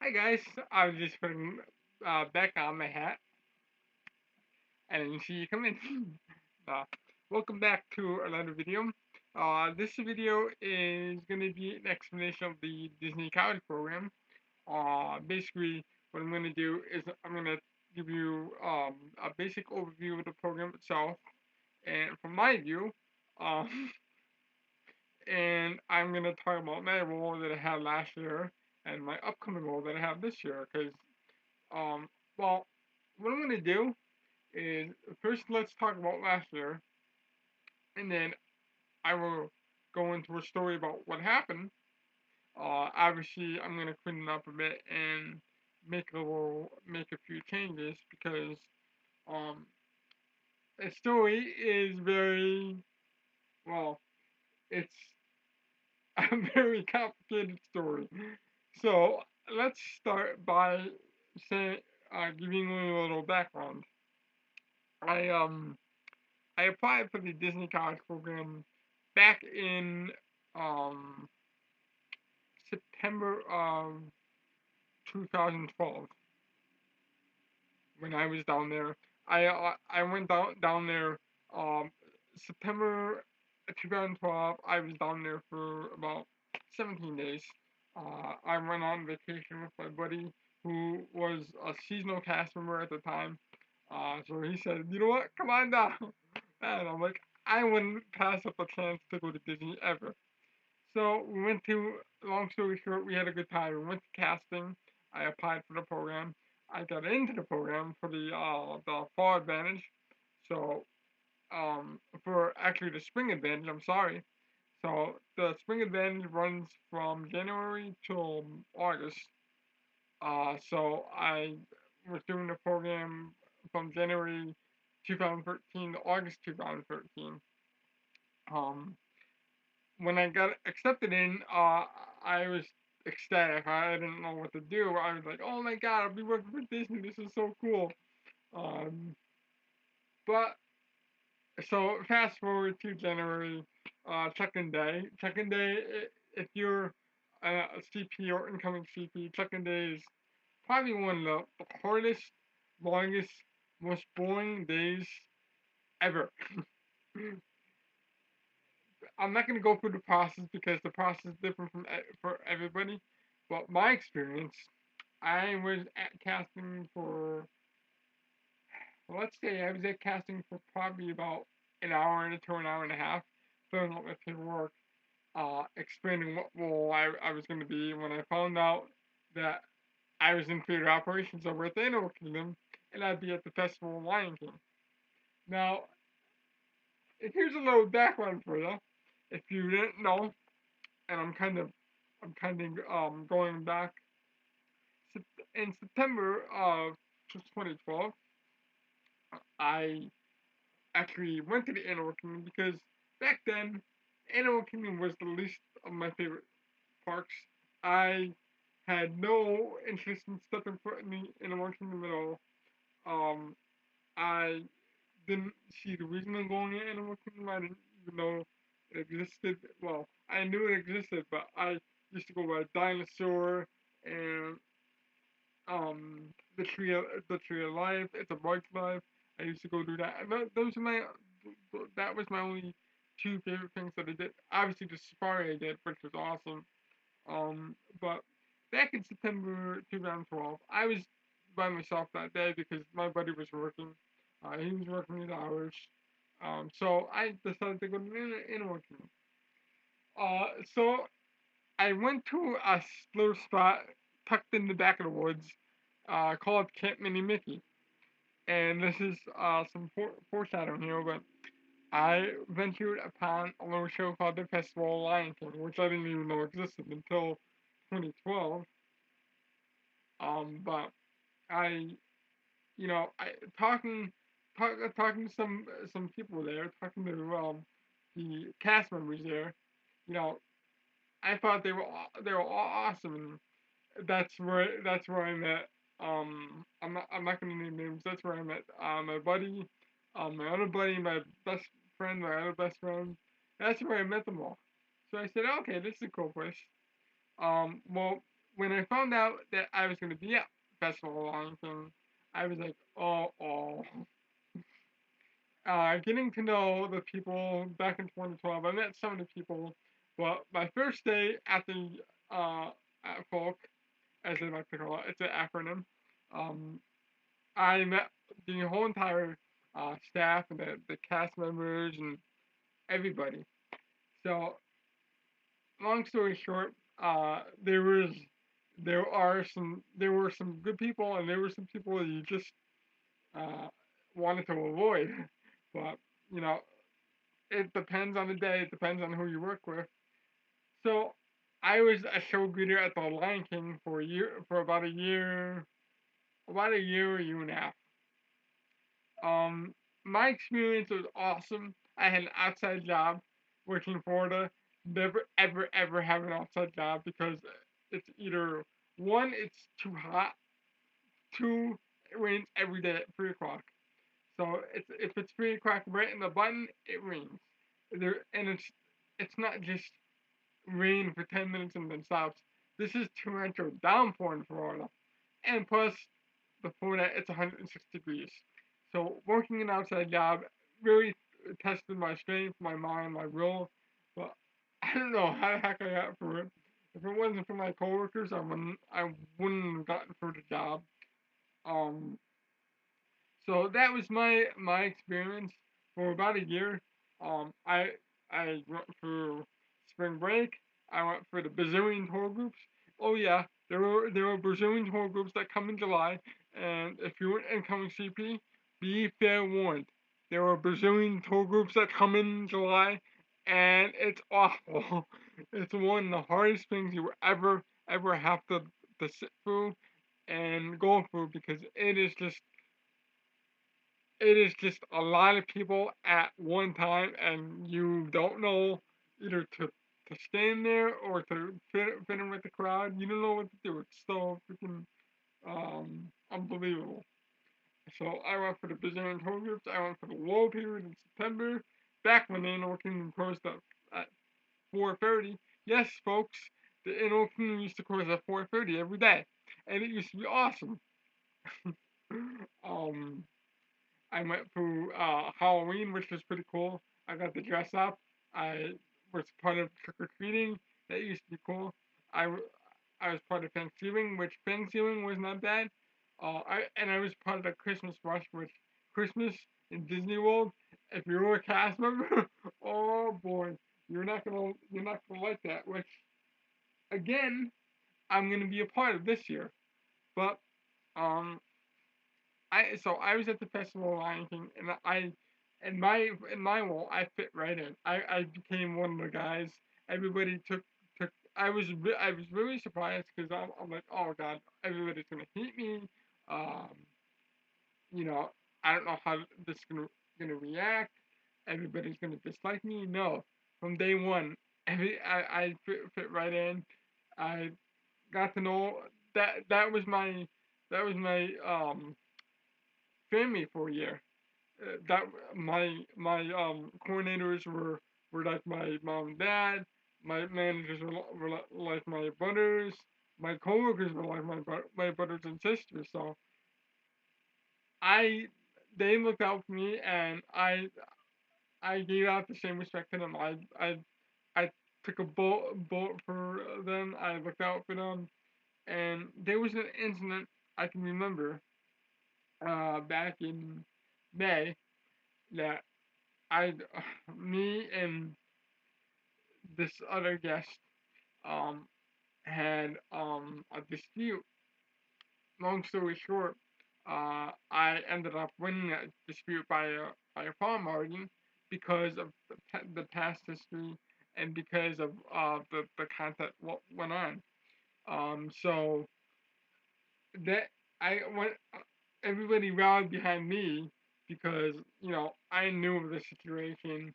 Hi guys, I was just putting back on my hat. I didn't see you come in. uh, Welcome back to another video. This video is going to be an explanation of the Disney College Program. Basically, what I'm going to do is I'm going to give you a basic overview of the program itself, and from my view, um, and I'm going to talk about my role that I had last year and my upcoming role that I have this year. Because, um, well, what I'm going to do is first let's talk about last year, and then I will go into a story about what happened. Obviously, I'm gonna clean it up a bit and make a few changes because um, the story is very well. It's a very complicated story. So let's start by saying, giving you a little background. I um I applied for the Disney College program back in um, September of 2012 when I was down there. I went down there um, September 2012. I was down there for about 17 days. I went on vacation with my buddy who was a seasonal cast member at the time. So he said, "You know what? Come on down." And I'm like, I wouldn't pass up a chance to go to Disney ever. So we went to, long story short, we had a good time. We went to casting. I applied for the program. I got into the program for the fall advantage. So for actually the spring advantage, I'm sorry. So the spring advantage runs from January till August. So I was doing the program from January 2013 to August 2013. Um, when I got accepted in, I was ecstatic. I didn't know what to do. I was like, "Oh my god, I'll be working for Disney. This is so cool." Um, but so fast forward to January, check-in day. Check-in day, if you're a CP or incoming CP, check-in day is probably one of the hardest, longest, most boring days ever. I'm not gonna go through the process because the process is different for everybody. But my experience, I was at casting for, well, let's say I was at casting for probably about an hour and to an hour and a half, filling out my paperwork, explaining what role I was going to be. When I found out that I was in theater operations over at the Animal Kingdom, and I'd be at the Festival of Lion King. Now, here's a little background for you, if you didn't know, and I'm kind of going back in September of 2012. I actually went to the Animal Kingdom because back then Animal Kingdom was the least of my favorite parks. I had no interest in stepping foot in the Animal Kingdom at all. Um, I didn't see the reason of going to Animal Kingdom. I didn't even know it existed. Well, I knew it existed, but I used to go by Dinosaur and the Tree of Life. It's a Bug's Life. I used to go do that. And those are my that was my only two favorite things that I did. Obviously, the safari I did, which was awesome. But back in September 2012, I was by myself that day because my buddy was working. He was working his hours. So I decided to go to the Animal Kingdom. So I went to a little spot tucked in the back of the woods called Camp Mini Mickey. And this is some foreshadowing here, but I ventured upon a little show called the Festival of Lion King, which I didn't even know existed until 2012. But I, I talking to some people there, talking to the cast members there. You know, I thought they were all awesome, and that's where I met. I'm not gonna name names. That's where I met my buddy, my other buddy, my best friend, my other best friend. That's where I met them all. So I said, okay, this is a cool place. Well, when I found out that I was going to be at Festival of Lion King, I was like, oh. Getting to know the people back in 2012, I met some of the people, but my first day at the at Folk, as they like to call it, it's an acronym. Um, I met the whole entire staff and the cast members and everybody. So, long story short, there were some good people and there were some people you just uh, wanted to avoid. But you know, it depends on the day. It depends on who you work with. So, I was a show greeter at the Lion King for a year and a half. Um, my experience was awesome. I had an outside job working in Florida. Never, ever, ever have an outside job because it's either one, it's too hot, two, it rains every day at 3 o'clock. So if it's 3 o'clock right in the button, it rains. It's not just rain for 10 minutes and then stops. This is torrential downpour in Florida, and plus before that it's 106 degrees. So working an outside job really tested my strength, my mind, my will. But I don't know how the heck I got through it. If it wasn't for my coworkers, I wouldn't have gotten through the job. Um, so that was my experience for about a year. I went through spring break. I went for the Brazilian tour groups. Oh yeah, there were Brazilian tour groups that come in July, and if you're an incoming CP, be fair warned. There are Brazilian tour groups that come in July, and it's awful. It's one of the hardest things you will ever have to sit through and go through because it is just a lot of people at one time, and you don't know either to stand there or to fit in with the crowd. You don't know what to do. It's so freaking unbelievable. So I went for the Brazilian tour groups. I went for the low period in September, back when the Animal Kingdom closed up at 4:30. Yes, folks, the Animal Kingdom used to close at 4:30 every day, and it used to be awesome. um, I went through Halloween, which was pretty cool. I got to dress up. I was part of trick or treating. That used to be cool. I was part of Thanksgiving, which Thanksgiving was not bad. I was part of the Christmas rush, which Christmas in Disney World. If you're a cast member, oh boy, you're not gonna like that. Which again, I'm gonna be a part of this year. But um, I was at the Festival of Lion King, and in my role I fit right in. I became one of the guys. Everybody took. I was really surprised because I'm like, oh god, everybody's gonna hate me. Um, you know, I don't know how this is gonna react. Everybody's gonna dislike me. No, from day one, I fit right in. I got to know that was my family for a year. That my coordinators were like my mom and dad. My managers were like my brothers. My coworkers were like my brothers and sisters. So I they looked out for me, and I gave out the same respect to them. I took a bullet for them. I looked out for them, and there was an incident I can remember back in May that I, me and this other guest um had a dispute. Long story short, I ended up winning that dispute by a farm margin because of the past history and because of the content what went on. So that I went. Everybody rallied behind me because I knew of the situation.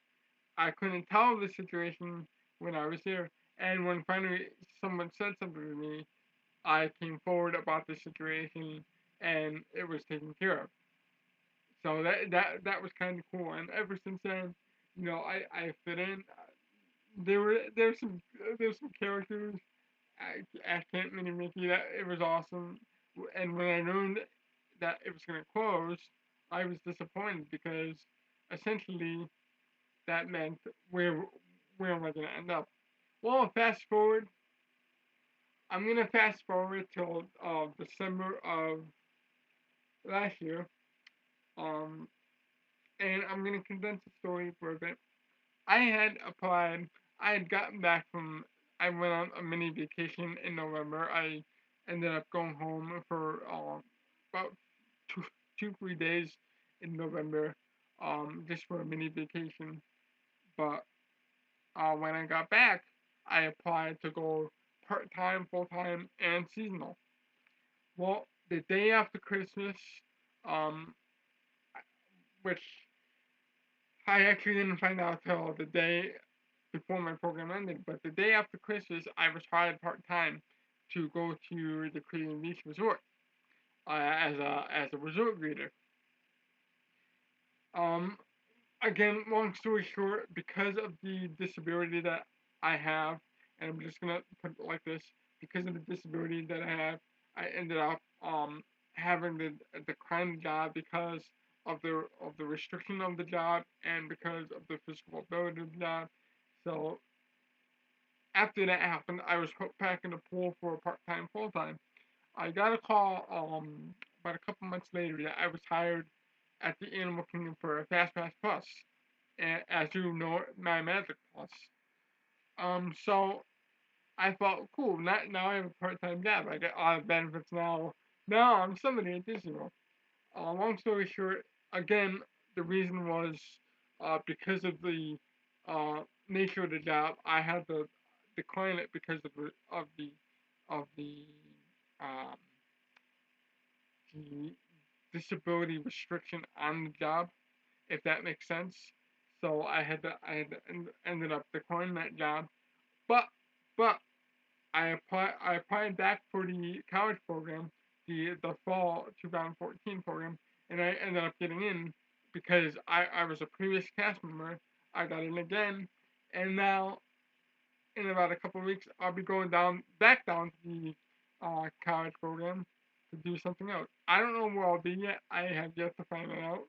I couldn't tell the situation when I was there. And when finally someone said something to me, I came forward about the situation and it was taken care of. So that was kind of cool. And ever since then, I fit in. There were some characters. at Camp Mini Mickey. That it was awesome. And when I learned that it was gonna close, I was disappointed because essentially that meant where am I gonna end up? Well, fast forward. I'm gonna fast forward till December of last year. Um, and I'm gonna condense the story for a bit. I had applied. I had gotten back from. I went on a mini vacation in November. I ended up going home for about two, 3 days in November, just for a mini vacation. But when I got back, I applied to go part time, full time, and seasonal. Well, the day after Christmas, um, which I actually didn't find out till the day before my program ended, but the day after Christmas, I was hired part time to go to the Korean Beach Resort as a resort greeter. Um, Again, long story short, because of the disability that I have, and I'm just gonna put it like this, because of the disability that I have, I ended up having to decline the job because of the restriction of the job and because of the physical ability of the job. So after that happened, I was put back in the pool for part time, full time. I got a call about a couple months later that I was hired at the Animal Kingdom for a Fast Pass Plus, as you know, my Magic Plus. So I thought, cool, now I have a part time job. I get all the benefits now. Now I'm somebody at Disney World. Long story short, again, the reason was because of the nature of the job. I had to decline it because of um, the disability restriction on the job, if that makes sense. So ended up declining that job. But but I applied back for the college program, the fall 2014 program, and I ended up getting in because I was a previous cast member. I got in again, and now in about a couple of weeks I'll be going back down to the college program to do something else. I don't know where I'll be yet. I have yet to find it out.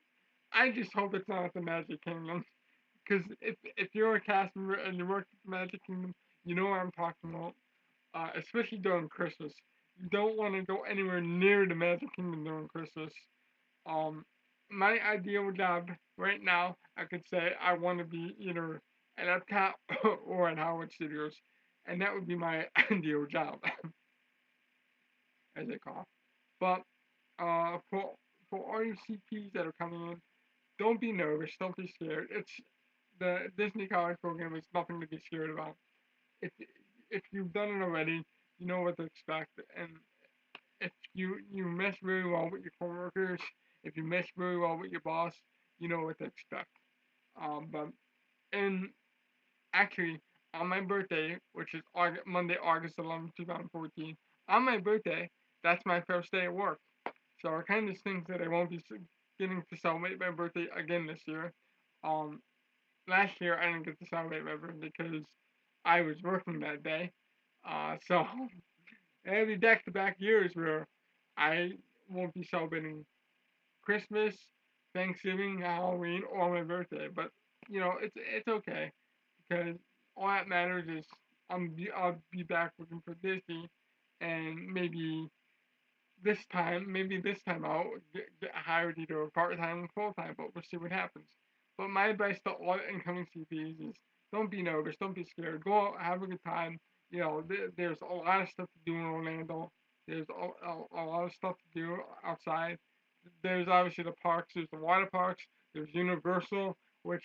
I just hope it's not at the Magic Kingdom. Because if you're a cast member and you work at the Magic Kingdom, you know what I'm talking about. Especially during Christmas. You don't want to go anywhere near the Magic Kingdom during Christmas. Um, my ideal job right now, I could say I want to be either at Epcot or at Howard Studios, and that would be my ideal job, as they call it. But uh, for for all you CPs that are coming in, don't be nervous, don't be scared. It's the Disney College program is nothing to be scared about. If if you've done it already, you know what to expect, and if you mesh very well with your coworkers, if you mesh very well with your boss, you know what to expect. But and actually, on my birthday, which is Monday, August 11th, 2014, on my birthday, that's my first day at work. So I kind of think that I won't be getting to celebrate my birthday again this year. Um, Last year I didn't get to celebrate my birthday because I was working that day. So it'll be back-to-back years where I won't be celebrating Christmas, Thanksgiving, Halloween, or my birthday. But it's okay because all that matters is I'll be back working for Disney, and maybe this time I'll get hired either part time or full time, but we'll see what happens. But my advice to all incoming CPs is don't be nervous, don't be scared. Go out, have a good time. There's a lot of stuff to do in Orlando. There's a lot of stuff to do outside. There's obviously the parks. There's the water parks. There's Universal, which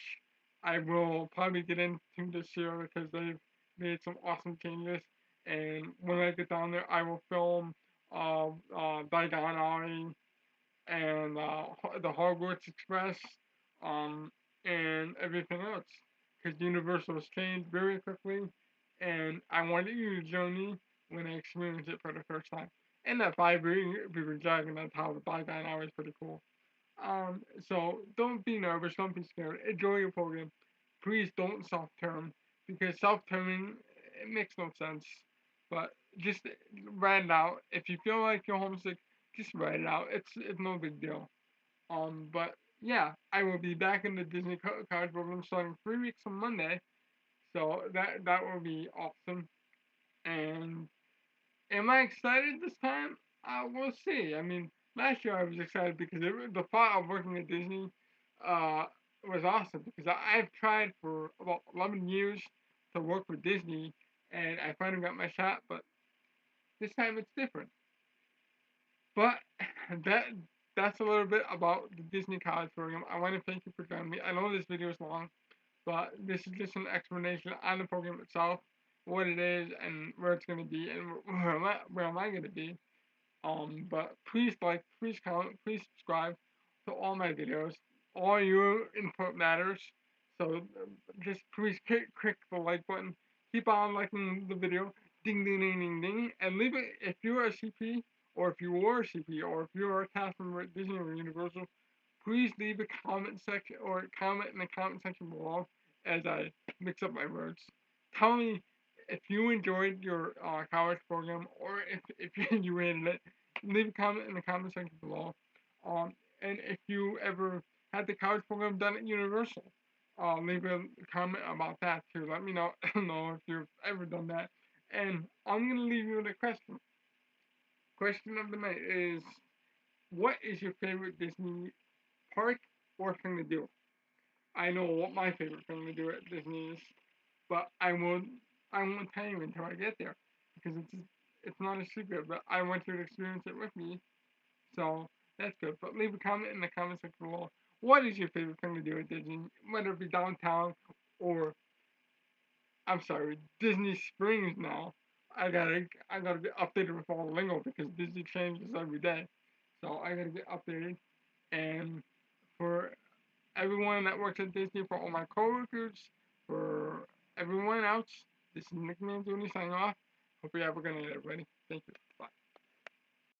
I will probably get into this year because they've made some awesome changes. And when I get down there, I will film Diagon Alley and the Hogwarts Express, um, and everything else. Because Universal has changed very quickly, and I wanted you to join me when I experience it for the first time. And that 5 river dragon on top of Diagon Alley is pretty cool. So don't be nervous, don't be scared. Enjoy your program. Please don't self-term because self-terming it makes no sense. But just write it out. If you feel like you're homesick, just write it out. It's no big deal. But yeah, I will be back in the Disney college program starting 3 weeks on Monday. So that will be awesome. And am I excited this time? We'll see. I mean, last year I was excited because the thought of working at Disney uh, was awesome because I've tried for about 11 years to work with Disney and I finally got my shot, but this time it's different. But that that's a little bit about the Disney College program. I want to thank you for joining me. I know this video is long, but this is just an explanation on the program itself, what it is, and where it's going to be, and where am I going to be. But please like, please comment, please subscribe to all my videos. All your input matters. So just please click the like button. Keep on liking the video. Ding ding ding ding ding. And leave it if you're a CP or if you were a CP or if you're a cast member at Disney or Universal. Please leave a comment section or comment in the comment section below as I mix up my words. Tell me if you enjoyed your college program or if you hated it. Leave a comment in the comment section below. And if you ever had the college program done at Universal, leave a comment about that too. Let me know, know if you've ever done that. And I'm gonna leave you with a question. Question of the night is: what is your favorite Disney park or thing to do? I know what my favorite thing to do at Disney is, but I won't tell you until I get there because it's not a secret. But I want you to experience it with me, so that's good. But leave a comment in the comment section below. What is your favorite thing to do at Disney? Whether it be downtown or I'm sorry, Disney Springs now. I gotta get updated with all the lingo because Disney changes every day. So I gotta get updated. And for everyone that works at Disney, for all my coworkers, for everyone else. This is Nick Manzoni signing off. Hope you have a good night, everybody. Thank you. Bye.